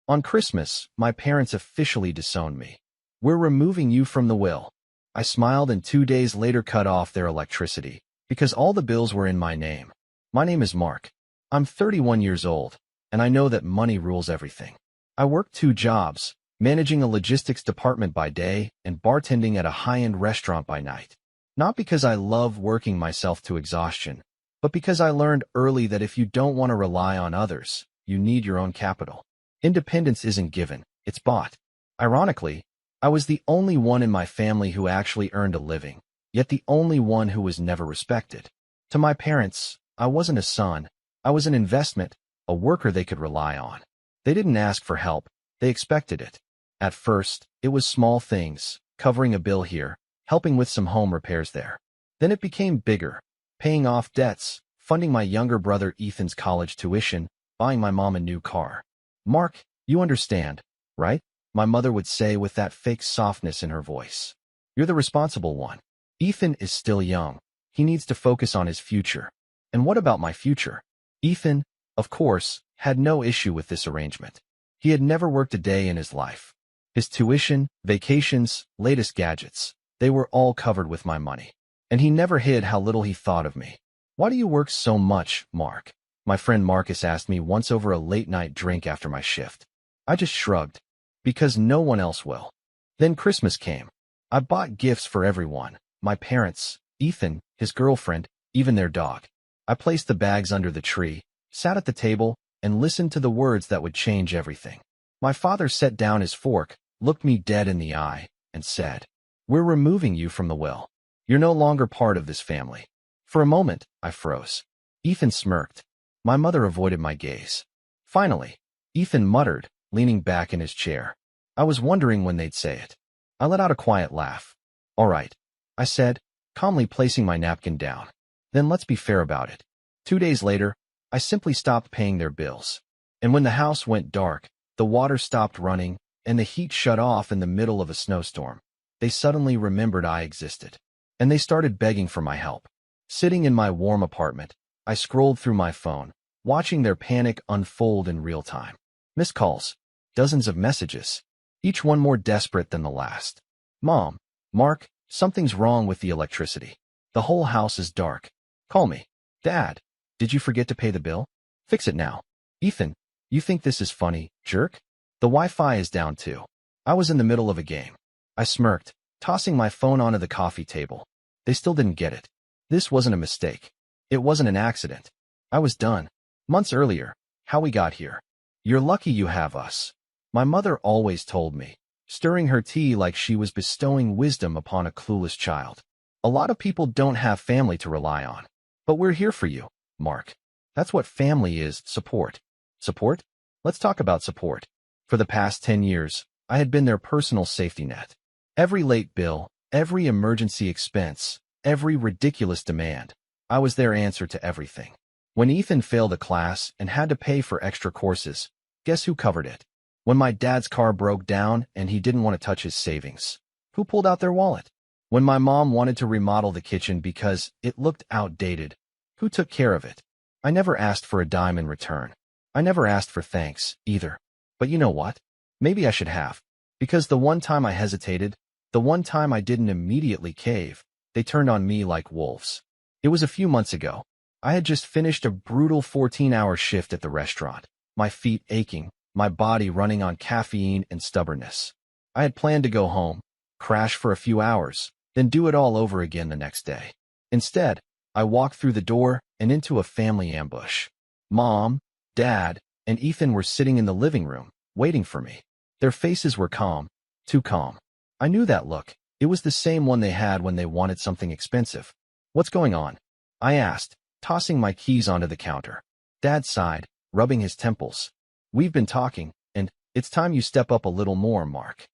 On Christmas, my parents officially disowned me. We're removing you from the will. I smiled and 2 days later cut off their electricity, because all the bills were in my name. My name is Mark. I'm 31 years old, and I know that money rules everything. I work 2 jobs, managing a logistics department by day and bartending at a high-end restaurant by night. Not because I love working myself to exhaustion, but because I learned early that if you don't want to rely on others, you need your own capital. Independence isn't given, it's bought. Ironically, I was the only one in my family who actually earned a living, yet the only one who was never respected. To my parents, I wasn't a son, I was an investment, a worker they could rely on. They didn't ask for help, they expected it. At first, it was small things, covering a bill here, helping with some home repairs there. Then it became bigger, paying off debts, funding my younger brother Ethan's college tuition, buying my mom a new car. Mark, you understand, right? My mother would say with that fake softness in her voice. You're the responsible one. Ethan is still young. He needs to focus on his future. And what about my future? Ethan, of course, had no issue with this arrangement. He had never worked a day in his life. His tuition, vacations, latest gadgets, they were all covered with my money. And he never hid how little he thought of me. Why do you work so much, Mark? My friend Marcus asked me once over a late-night drink after my shift. I just shrugged. Because no one else will. Then Christmas came. I bought gifts for everyone, my parents, Ethan, his girlfriend, even their dog. I placed the bags under the tree, sat at the table, and listened to the words that would change everything. My father set down his fork, looked me dead in the eye, and said, "We're removing you from the will. You're no longer part of this family." For a moment, I froze. Ethan smirked. My mother avoided my gaze. Finally, Ethan muttered, leaning back in his chair. I was wondering when they'd say it. I let out a quiet laugh. "All right," I said, calmly placing my napkin down. "Then let's be fair about it." 2 days later, I simply stopped paying their bills. And when the house went dark, the water stopped running, and the heat shut off in the middle of a snowstorm, they suddenly remembered I existed. And they started begging for my help. Sitting in my warm apartment, I scrolled through my phone, watching their panic unfold in real time. Missed calls. Dozens of messages. Each one more desperate than the last. "Mom, Mark, something's wrong with the electricity. The whole house is dark. Call me." "Dad, did you forget to pay the bill? Fix it now." "Ethan, you think this is funny, jerk? The Wi-Fi is down too." I was in the middle of a game. I smirked, tossing my phone onto the coffee table. They still didn't get it. This wasn't a mistake. It wasn't an accident. I was done. Months earlier, how we got here. "You're lucky you have us," my mother always told me, stirring her tea like she was bestowing wisdom upon a clueless child. "A lot of people don't have family to rely on. But we're here for you, Mark. That's what family is, support." Support? Let's talk about support. For the past 10 years, I had been their personal safety net. Every late bill, every emergency expense, every ridiculous demand, I was their answer to everything. When Ethan failed a class and had to pay for extra courses, guess who covered it? When my dad's car broke down and he didn't want to touch his savings, who pulled out their wallet? When my mom wanted to remodel the kitchen because it looked outdated, who took care of it? I never asked for a dime in return. I never asked for thanks, either. But you know what? Maybe I should have. Because the one time I hesitated, the one time I didn't immediately cave, they turned on me like wolves. It was a few months ago. I had just finished a brutal 14-hour shift at the restaurant, my feet aching, my body running on caffeine and stubbornness. I had planned to go home, crash for a few hours, then do it all over again the next day. Instead, I walked through the door and into a family ambush. Mom, Dad, and Ethan were sitting in the living room, waiting for me. Their faces were calm, too calm. I knew that look. It was the same one they had when they wanted something expensive. "What's going on?" I asked, tossing my keys onto the counter. Dad sighed, rubbing his temples. "We've been talking, and it's time you step up a little more, Mark."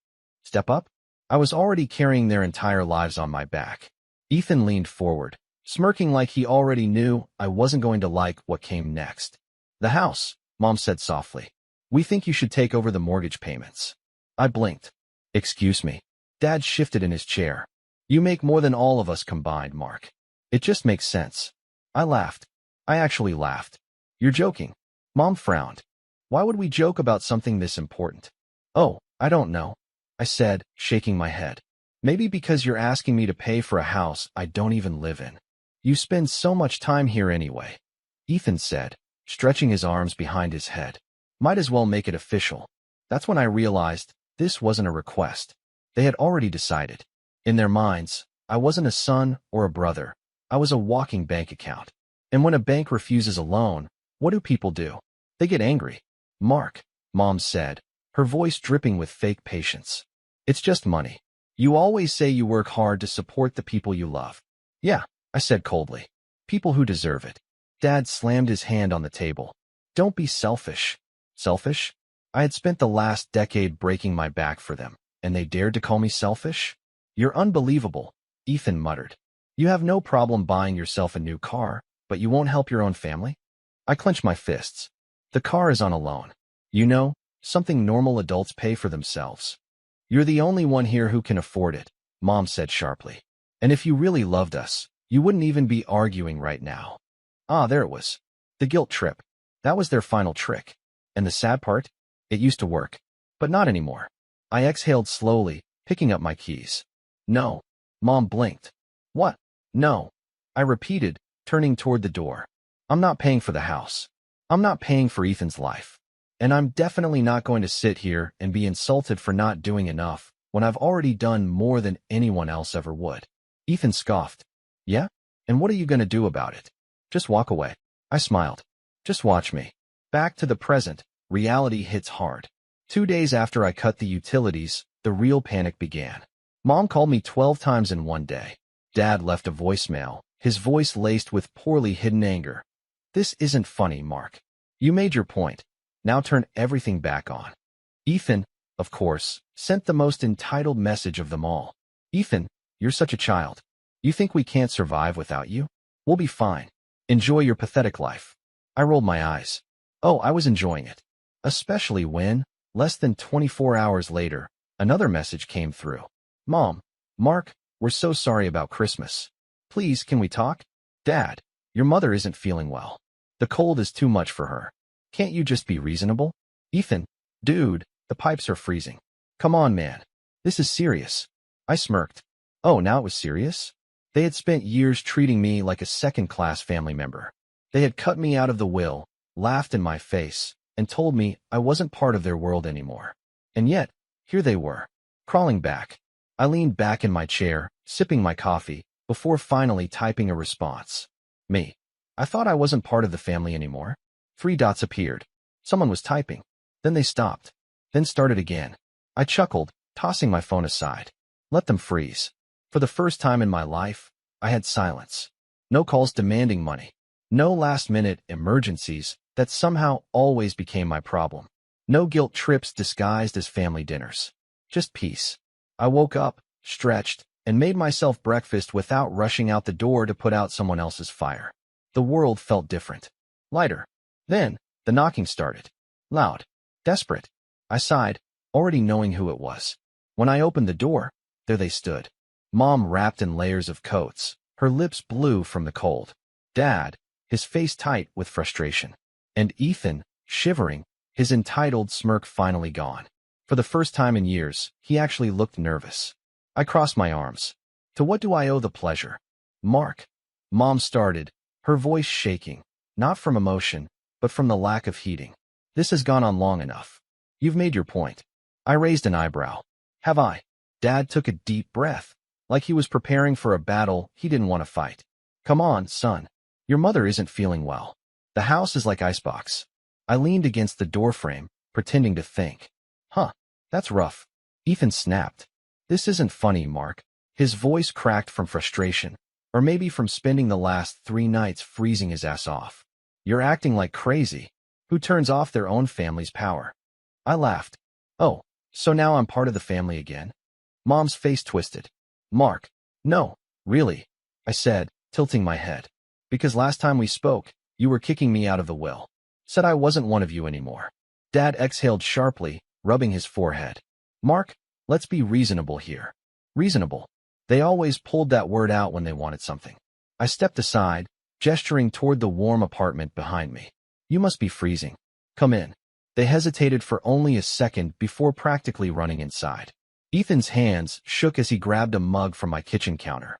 Step up? I was already carrying their entire lives on my back. Ethan leaned forward, smirking like he already knew I wasn't going to like what came next. "The house," Mom said softly. "We think you should take over the mortgage payments." I blinked. "Excuse me." Dad shifted in his chair. "You make more than all of us combined, Mark. It just makes sense." I laughed. I actually laughed. "You're joking." Mom frowned. Why would we joke about something this important? Oh, I don't know, I said, shaking my head. Maybe because you're asking me to pay for a house I don't even live in. You spend so much time here anyway, Ethan said, stretching his arms behind his head. Might as well make it official. That's when I realized this wasn't a request. They had already decided. In their minds, I wasn't a son or a brother. I was a walking bank account. And when a bank refuses a loan, what do people do? They get angry. Mark, Mom said, her voice dripping with fake patience. It's just money. You always say you work hard to support the people you love. Yeah, I said coldly. People who deserve it. Dad slammed his hand on the table. Don't be selfish. Selfish? I had spent the last decade breaking my back for them, and they dared to call me selfish? You're unbelievable, Ethan muttered. You have no problem buying yourself a new car, but you won't help your own family? I clenched my fists. The car is on a loan. You know, something normal adults pay for themselves. You're the only one here who can afford it, Mom said sharply. And if you really loved us, you wouldn't even be arguing right now. Ah, there it was. The guilt trip. That was their final trick. And the sad part? It used to work. But not anymore. I exhaled slowly, picking up my keys. No. Mom blinked. What? No. I repeated, turning toward the door. I'm not paying for the house. I'm not paying for Ethan's life. And I'm definitely not going to sit here and be insulted for not doing enough when I've already done more than anyone else ever would. Ethan scoffed. Yeah? And what are you going to do about it? Just walk away. I smiled. Just watch me. Back to the present, reality hits hard. 2 days after I cut the utilities, the real panic began. Mom called me 12 times in one day. Dad left a voicemail, his voice laced with poorly hidden anger. This isn't funny, Mark. You made your point. Now turn everything back on. Ethan, of course, sent the most entitled message of them all. Ethan, you're such a child. You think we can't survive without you? We'll be fine. Enjoy your pathetic life. I rolled my eyes. Oh, I was enjoying it. Especially when, less than 24 hours later, another message came through. Mom, Mark, we're so sorry about Christmas. Please, can we talk? Dad, your mother isn't feeling well. The cold is too much for her. Can't you just be reasonable? Ethan, dude, the pipes are freezing. Come on, man. This is serious. I smirked. Oh, now it was serious? They had spent years treating me like a second-class family member. They had cut me out of the will, laughed in my face, and told me I wasn't part of their world anymore. And yet, here they were, crawling back. I leaned back in my chair, sipping my coffee, before finally typing a response. Me. I thought I wasn't part of the family anymore. 3 dots appeared. Someone was typing. Then they stopped. Then started again. I chuckled, tossing my phone aside. Let them freeze. For the first time in my life, I had silence. No calls demanding money. No last-minute emergencies that somehow always became my problem. No guilt trips disguised as family dinners. Just peace. I woke up, stretched, and made myself breakfast without rushing out the door to put out someone else's fire. The world felt different. Lighter. Then, the knocking started. Loud. Desperate. I sighed, already knowing who it was. When I opened the door, there they stood. Mom wrapped in layers of coats, her lips blue from the cold. Dad, his face tight with frustration. And Ethan, shivering, his entitled smirk finally gone. For the first time in years, he actually looked nervous. I crossed my arms. To what do I owe the pleasure? Mark. Mom started, her voice shaking, not from emotion, but from the lack of heating. This has gone on long enough. You've made your point. I raised an eyebrow. Have I? Dad took a deep breath, like he was preparing for a battle he didn't want to fight. Come on, son. Your mother isn't feeling well. The house is like icebox. I leaned against the doorframe, pretending to think. Huh, that's rough. Ethan snapped. This isn't funny, Mark. His voice cracked from frustration, or maybe from spending the last 3 nights freezing his ass off. You're acting like crazy. Who turns off their own family's power? I laughed. Oh, so now I'm part of the family again? Mom's face twisted. Mark, no, really, I said, tilting my head. Because last time we spoke, you were kicking me out of the will. Said I wasn't one of you anymore. Dad exhaled sharply, rubbing his forehead. Mark, let's be reasonable here. Reasonable. They always pulled that word out when they wanted something. I stepped aside, gesturing toward the warm apartment behind me. You must be freezing. Come in. They hesitated for only a second before practically running inside. Ethan's hands shook as he grabbed a mug from my kitchen counter.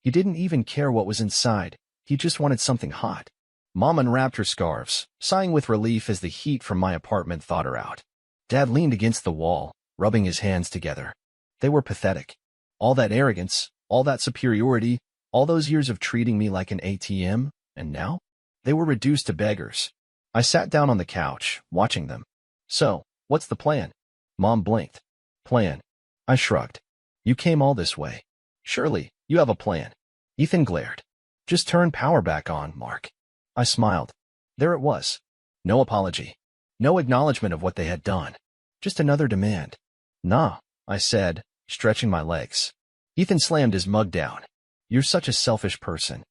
He didn't even care what was inside. He just wanted something hot. Mom unwrapped her scarves, sighing with relief as the heat from my apartment thawed her out. Dad leaned against the wall, rubbing his hands together. They were pathetic. All that arrogance, all that superiority, all those years of treating me like an ATM, and now? They were reduced to beggars. I sat down on the couch, watching them. So, what's the plan? Mom blinked. Plan? I shrugged. You came all this way. Surely, you have a plan. Ethan glared. Just turn power back on, Mark. I smiled. There it was. No apology. No acknowledgement of what they had done. Just another demand. Nah, I said, stretching my legs. Ethan slammed his mug down. You're such a selfish person.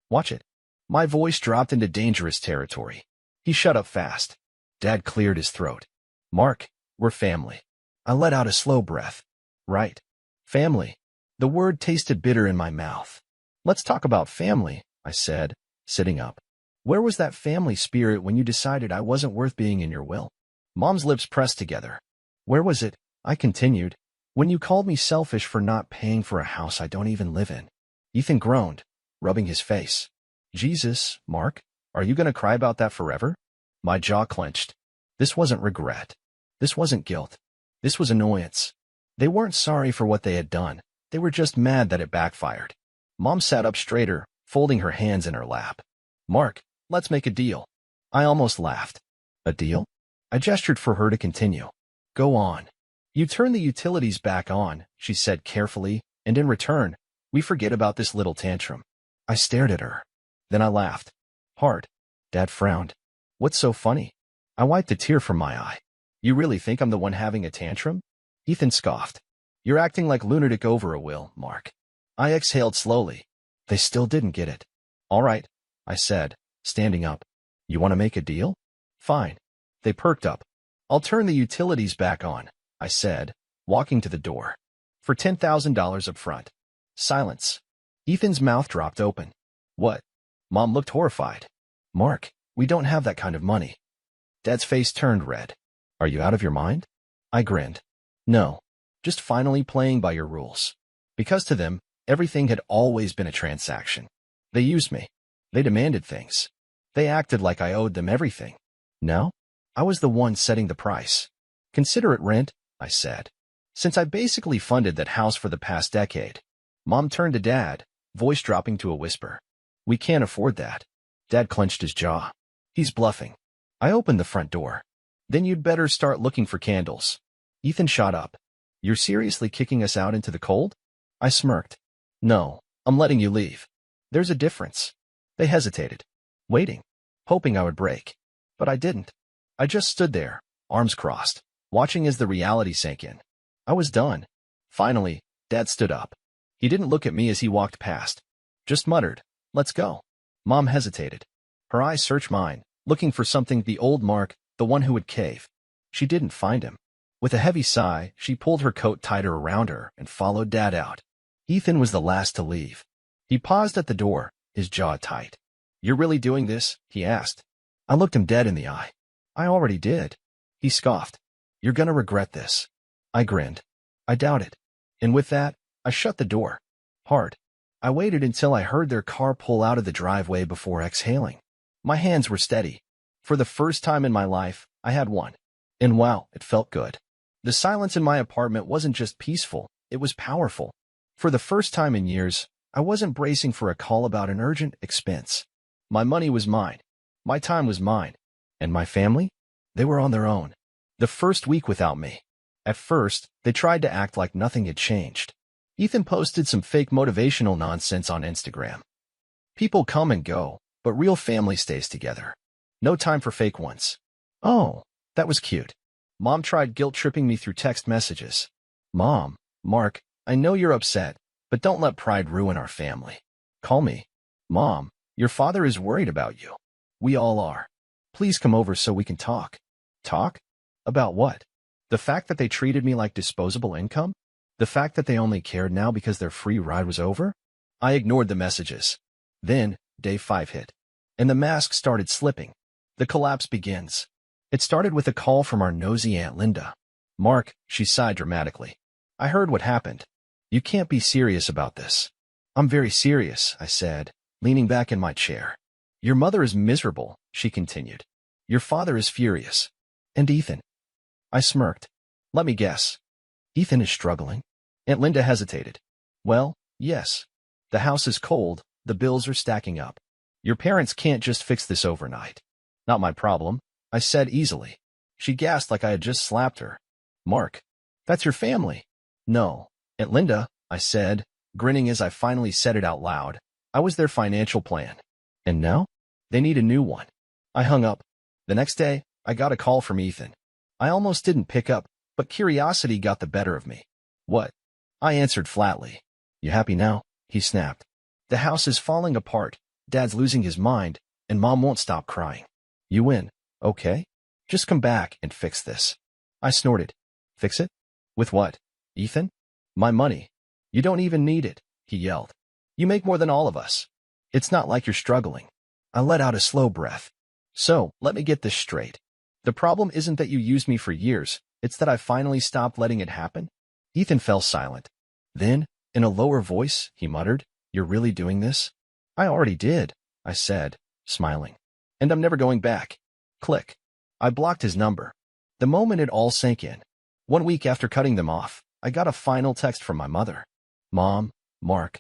Watch it. My voice dropped into dangerous territory. He shut up fast. Dad cleared his throat. Mark, we're family. I let out a slow breath. Right. Family. The word tasted bitter in my mouth. Let's talk about family, I said, sitting up. Where was that family spirit when you decided I wasn't worth being in your will? Mom's lips pressed together. Where was it? I continued. When you called me selfish for not paying for a house I don't even live in. Ethan groaned, rubbing his face. Jesus, Mark, are you going to cry about that forever? My jaw clenched. This wasn't regret. This wasn't guilt. This was annoyance. They weren't sorry for what they had done. They were just mad that it backfired. Mom sat up straighter, folding her hands in her lap. Mark, let's make a deal. I almost laughed. A deal? I gestured for her to continue. Go on. You turn the utilities back on, she said carefully, and in return, we forget about this little tantrum. I stared at her. Then I laughed. Hard. Dad frowned. What's so funny? I wiped a tear from my eye. You really think I'm the one having a tantrum? Ethan scoffed. You're acting like lunatic over a will, Mark. I exhaled slowly. They still didn't get it. All right, I said, standing up. You want to make a deal? Fine. They perked up. I'll turn the utilities back on, I said, walking to the door. For $10,000 up front. Silence. Ethan's mouth dropped open. What? Mom looked horrified. Mark, we don't have that kind of money. Dad's face turned red. Are you out of your mind? I grinned. No. Just finally playing by your rules. Because to them, everything had always been a transaction. They used me. They demanded things. They acted like I owed them everything. No? I was the one setting the price. Consider it rent, I said. Since I basically funded that house for the past decade. Mom turned to Dad, voice dropping to a whisper. We can't afford that. Dad clenched his jaw. He's bluffing. I opened the front door. Then you'd better start looking for candles. Ethan shot up. You're seriously kicking us out into the cold? I smirked. No, I'm letting you leave. There's a difference. They hesitated, waiting, hoping I would break. But I didn't. I just stood there, arms crossed, watching as the reality sank in. I was done. Finally, Dad stood up. He didn't look at me as he walked past. Just muttered, let's go. Mom hesitated. Her eyes searched mine, looking for something, the old Mark, the one who would cave. She didn't find him. With a heavy sigh, she pulled her coat tighter around her and followed Dad out. Ethan was the last to leave. He paused at the door, his jaw tight. You're really doing this? He asked. I looked him dead in the eye. I already did. He scoffed. You're gonna regret this. I grinned. I doubt it. And with that, I shut the door. Hard. I waited until I heard their car pull out of the driveway before exhaling. My hands were steady. For the first time in my life, I had one. And wow, it felt good. The silence in my apartment wasn't just peaceful, it was powerful. For the first time in years, I wasn't bracing for a call about an urgent expense. My money was mine. My time was mine. And my family? They were on their own. The first week without me. At first, they tried to act like nothing had changed. Ethan posted some fake motivational nonsense on Instagram. People come and go, but real family stays together. No time for fake ones. Oh, that was cute. Mom tried guilt-tripping me through text messages. Mom, Mark, I know you're upset, but don't let pride ruin our family. Call me. Mom, your father is worried about you. We all are. Please come over so we can talk. Talk? About what? The fact that they treated me like disposable income? The fact that they only cared now because their free ride was over? I ignored the messages. Then, day 5 hit. And the mask started slipping. The collapse begins. It started with a call from our nosy Aunt Linda. Mark, she sighed dramatically. I heard what happened. You can't be serious about this. I'm very serious, I said, leaning back in my chair. Your mother is miserable, she continued. Your father is furious. And Ethan? I smirked. Let me guess. Ethan is struggling? Aunt Linda hesitated. Well, yes. The house is cold, the bills are stacking up. Your parents can't just fix this overnight. Not my problem, I said easily. She gasped like I had just slapped her. Mark, that's your family. No, Aunt Linda, I said, grinning as I finally said it out loud. I was their financial plan. And now? They need a new one. I hung up. The next day, I got a call from Ethan. I almost didn't pick up, but curiosity got the better of me. What? I answered flatly. You happy now? He snapped. The house is falling apart, Dad's losing his mind, and Mom won't stop crying. You win, okay? Just come back and fix this. I snorted. Fix it? With what? Ethan? My money. You don't even need it, he yelled. You make more than all of us. It's not like you're struggling. I let out a slow breath. So, let me get this straight. The problem isn't that you used me for years, it's that I finally stopped letting it happen? Ethan fell silent. Then, in a lower voice, he muttered, You're really doing this? I already did, I said, smiling. And I'm never going back. Click. I blocked his number. The moment it all sank in. 1 week after cutting them off, I got a final text from my mother. Mom, Mark.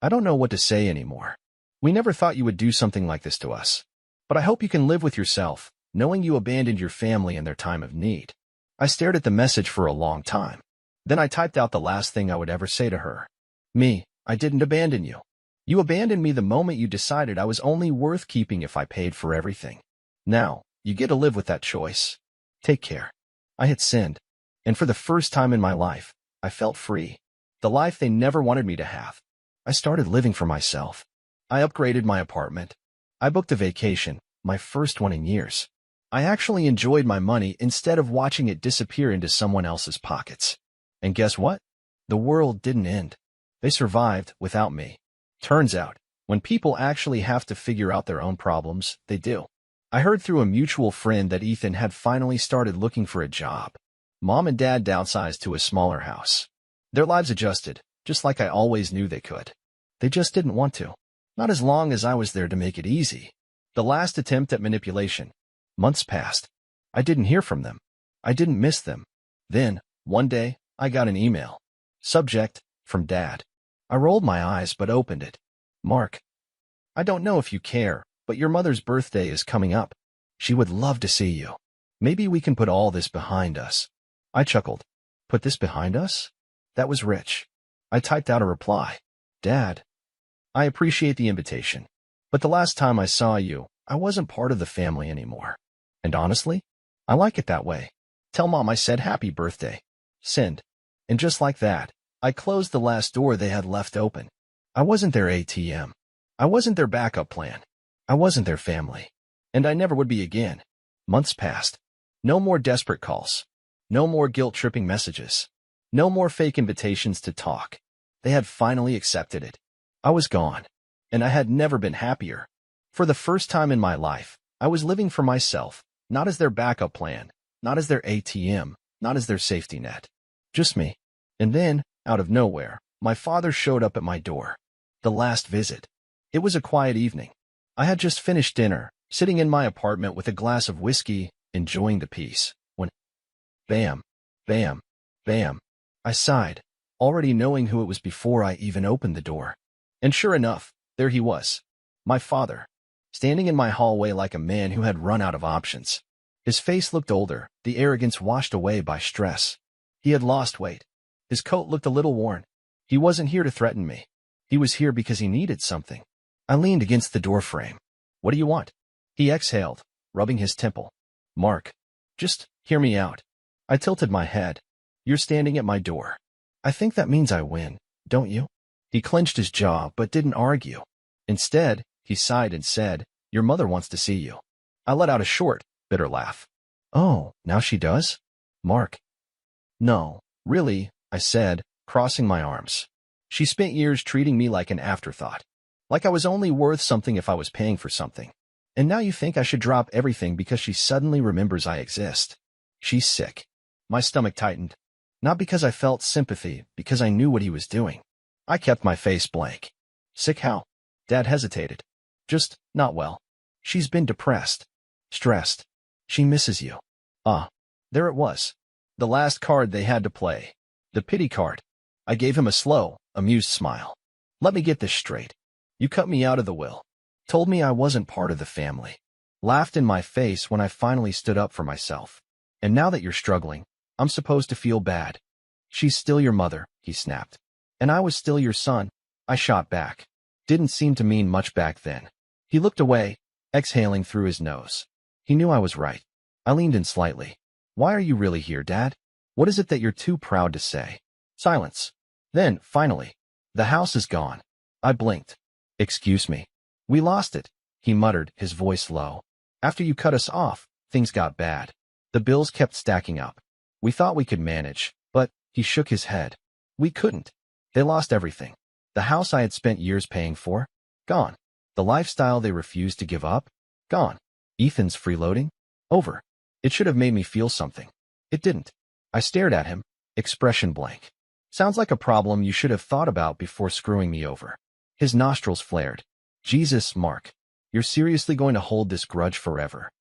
I don't know what to say anymore. We never thought you would do something like this to us. But I hope you can live with yourself, knowing you abandoned your family in their time of need. I stared at the message for a long time. Then I typed out the last thing I would ever say to her. Me, I didn't abandon you. You abandoned me the moment you decided I was only worth keeping if I paid for everything. Now, you get to live with that choice. Take care. I had sinned. And for the first time in my life, I felt free. The life they never wanted me to have. I started living for myself. I upgraded my apartment. I booked a vacation, my first one in years. I actually enjoyed my money instead of watching it disappear into someone else's pockets. And guess what? The world didn't end. They survived without me. Turns out, when people actually have to figure out their own problems, they do. I heard through a mutual friend that Ethan had finally started looking for a job. Mom and Dad downsized to a smaller house. Their lives adjusted, just like I always knew they could. They just didn't want to. Not as long as I was there to make it easy. The last attempt at manipulation. Months passed. I didn't hear from them. I didn't miss them. Then, one day, I got an email. Subject, from Dad. I rolled my eyes but opened it. Mark. I don't know if you care, but your mother's birthday is coming up. She would love to see you. Maybe we can put all this behind us. I chuckled. Put this behind us? That was rich. I typed out a reply. Dad. I appreciate the invitation. But the last time I saw you, I wasn't part of the family anymore. And honestly, I like it that way. Tell Mom I said happy birthday. Send. And just like that, I closed the last door they had left open. I wasn't their ATM. I wasn't their backup plan. I wasn't their family. And I never would be again. Months passed. No more desperate calls. No more guilt-tripping messages. No more fake invitations to talk. They had finally accepted it. I was gone. And I had never been happier. For the first time in my life, I was living for myself, not as their backup plan, not as their ATM, not as their safety net. Just me. And then, out of nowhere, my father showed up at my door. The last visit. It was a quiet evening. I had just finished dinner, sitting in my apartment with a glass of whiskey, enjoying the peace, when bam, bam, bam. I sighed, already knowing who it was before I even opened the door. And sure enough, there he was. My father. Standing in my hallway like a man who had run out of options. His face looked older, the arrogance washed away by stress. He had lost weight. His coat looked a little worn. He wasn't here to threaten me. He was here because he needed something. I leaned against the doorframe. What do you want? He exhaled, rubbing his temple. Mark, just hear me out. I tilted my head. You're standing at my door. I think that means I win, don't you? He clenched his jaw but didn't argue. Instead, he sighed and said, Your mother wants to see you. I let out a short, bitter laugh. Oh, now she does? Mark. No, really, I said, crossing my arms. She spent years treating me like an afterthought. Like I was only worth something if I was paying for something. And now you think I should drop everything because she suddenly remembers I exist. She's sick. My stomach tightened. Not because I felt sympathy, because I knew what he was doing. I kept my face blank. Sick how? Dad hesitated. Just, not well. She's been depressed. Stressed. She misses you. There it was. The last card they had to play. The pity card. I gave him a slow, amused smile. Let me get this straight. You cut me out of the will. Told me I wasn't part of the family. Laughed in my face when I finally stood up for myself. And now that you're struggling, I'm supposed to feel bad. She's still your mother, he snapped. And I was still your son, I shot back. Didn't seem to mean much back then. He looked away, exhaling through his nose. He knew I was right. I leaned in slightly. Why are you really here, Dad? What is it that you're too proud to say? Silence. Then, finally, the house is gone. I blinked. Excuse me. We lost it, he muttered, his voice low. After you cut us off, things got bad. The bills kept stacking up. We thought we could manage, but, he shook his head. We couldn't. They lost everything. The house I had spent years paying for? Gone. The lifestyle they refused to give up? Gone. Ethan's freeloading? Over. It should have made me feel something. It didn't. I stared at him, expression blank. Sounds like a problem you should have thought about before screwing me over. His nostrils flared. Jesus, Mark. You're seriously going to hold this grudge forever?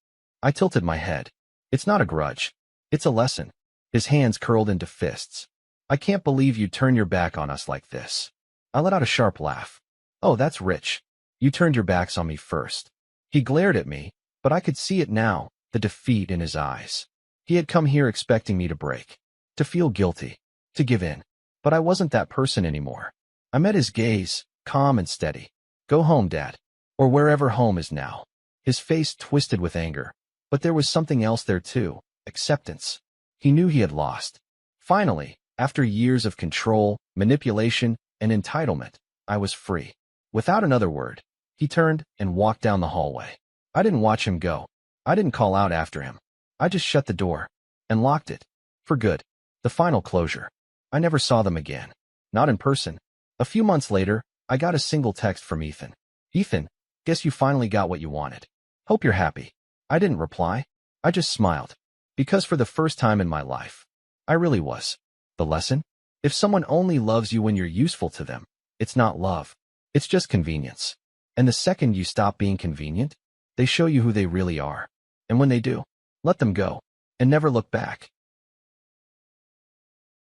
I tilted my head. It's not a grudge. It's a lesson. His hands curled into fists. I can't believe you turn your back on us like this. I let out a sharp laugh. Oh, that's rich. You turned your backs on me first. He glared at me, but I could see it now, the defeat in his eyes. He had come here expecting me to break, to feel guilty, to give in. But I wasn't that person anymore. I met his gaze, calm and steady. Go home, Dad. Or wherever home is now. His face twisted with anger. But there was something else there too, acceptance. He knew he had lost. Finally, after years of control, manipulation, and entitlement, I was free. Without another word, he turned and walked down the hallway. I didn't watch him go. I didn't call out after him. I just shut the door and locked it. For good. The final closure. I never saw them again. Not in person. A few months later, I got a single text from Ethan. Ethan, guess you finally got what you wanted. Hope you're happy. I didn't reply. I just smiled. Because for the first time in my life, I really was. The lesson? If someone only loves you when you're useful to them, it's not love. It's just convenience. And the second you stop being convenient, they show you who they really are. And when they do, let them go. And never look back.